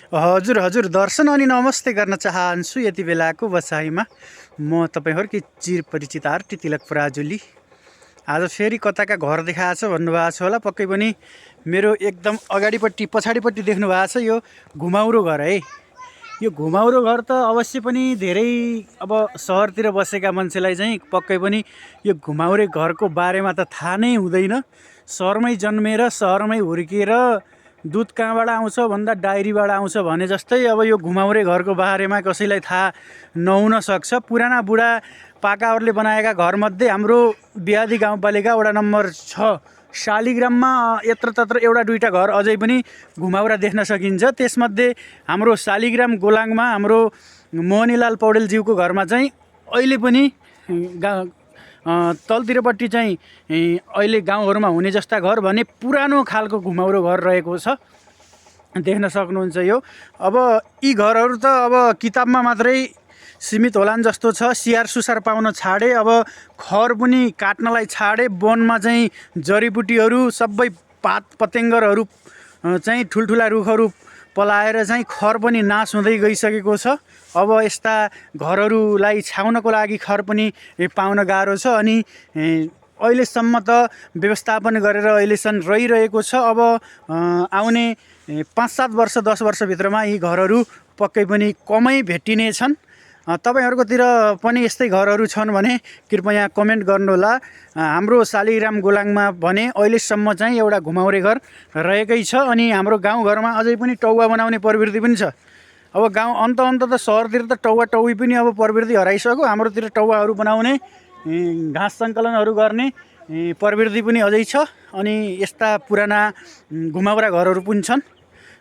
हजुर हजुर दर्शन अनि नमस्ते गर्न चाहन्छु यति बेलाको बसाइमा। म तपाईँहरूकै चिरपरिचित आरटी तिलक पराजुली। आज फेरि कताका घर देखाएको छ भन्नुभएको छ होला। पक्कै पनि मेरो एकदम अगाडिपट्टि पछाडिपट्टि देख्नु भएको छ, यो घुमाउरो घर है। यो घुमाउरो घर त अवश्य पनि धेरै अब सहरतिर बसेका मान्छेलाई चाहिँ पक्कै पनि यो घुमाउरे घरको बारेमा त थाहा नै हुँदैन। सहरमै जन्मेर सहरमै हुर्किएर दुध कहाँबाट आउँछ भन्दा डायरीबाट आउँछ भने जस्तै अब यो घुमाउरे घरको बारेमा कसैलाई थाहा नहुन सक्छ। पुराना बुढा पाकाहरूले बनाएका घरमध्ये हाम्रो बिहादी गाउँपालिका वडा नम्बर 6 शालिग्राममा यत्र तत्र एउटा दुईटा घर अझै पनि घुमाउरा देख्न सकिन्छ। त्यसमध्ये हाम्रो शालिग्राम गोलाङमा हाम्रो मोहनीलाल पौडेलज्यूको घरमा चाहिँ अहिले पनि तलतिरपट्टि चाहिँ अहिले गाउँहरूमा हुने जस्ता घर भने पुरानो खालको घुमाउरो घर रहेको छ, देख्न सक्नुहुन्छ। यो अब यी घरहरू त अब किताबमा मात्रै सीमित होलान् जस्तो छ। सियार सुसार पाउन छाडे, अब खर पनि काट्नलाई छाडे, वनमा चाहिँ जडीबुटीहरू सबै पात पतेङ्गरहरू चाहिँ ठुल्ठुला रुखहरू पलाएर चाहिँ खर पनि नाश हुँदै गइसकेको छ। अब यस्ता घरहरूलाई छाउनको लागि खर पनि पाउन गाह्रो छ अनि अहिलेसम्म त व्यवस्थापन गरेर अहिलेसम्म रहिरहेको छ। अब आउने 5-7 वर्ष 10 वर्षभित्रमा यी घरहरू पक्कै पनि कमै भेटिनेछन्। तपाईँहरूकोतिर पनि यस्तै घरहरू छन् भने कृपया कमेन्ट गर्नुहोला। हाम्रो शालिग्राम गोलाङमा भने अहिलेसम्म चाहिँ एउटा घुमाउरे घर रहेकै छ अनि हाम्रो गाउँघरमा अझै पनि टौवा बनाउने प्रवृत्ति पनि छ। अब गाउँ अन्त त सहरतिर त टौवी पनि अब प्रवृत्ति हराइसक्यो। हाम्रोतिर टौवाहरू बनाउने, घाँस सङ्कलनहरू गर्ने प्रवृत्ति पनि अझै छ अनि यस्ता पुराना घुमाउरा घरहरू पनि छन्।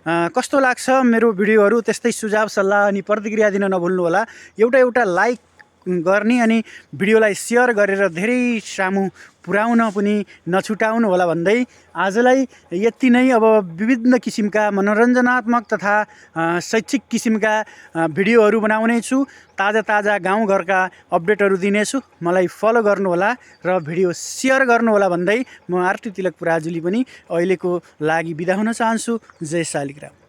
कस्तो लाग्छ मेरो भिडियोहरू, त्यस्तै सुझाव सल्लाह अनि प्रतिक्रिया दिन नभुल्नुहोला। एउटा लाइक गर्ने अनि भिडियोलाई सेयर गरेर धेरै सामु पुर्याउन पनि नछुटाउनु होला भन्दै आजलाई यति नै। अब विभिन्न किसिमका मनोरञ्जनात्मक तथा शैक्षिक किसिमका भिडियोहरू बनाउने छु। ताजा गाउँघरका अपडेटहरू दिनेछु। मलाई फलो गर्नुहोला र भिडियो सेयर गर्नुहोला भन्दै म आरटी तिलक पराजुली पनि अहिलेको लागि बिदा हुन चाहन्छु। जय शालिग्राम।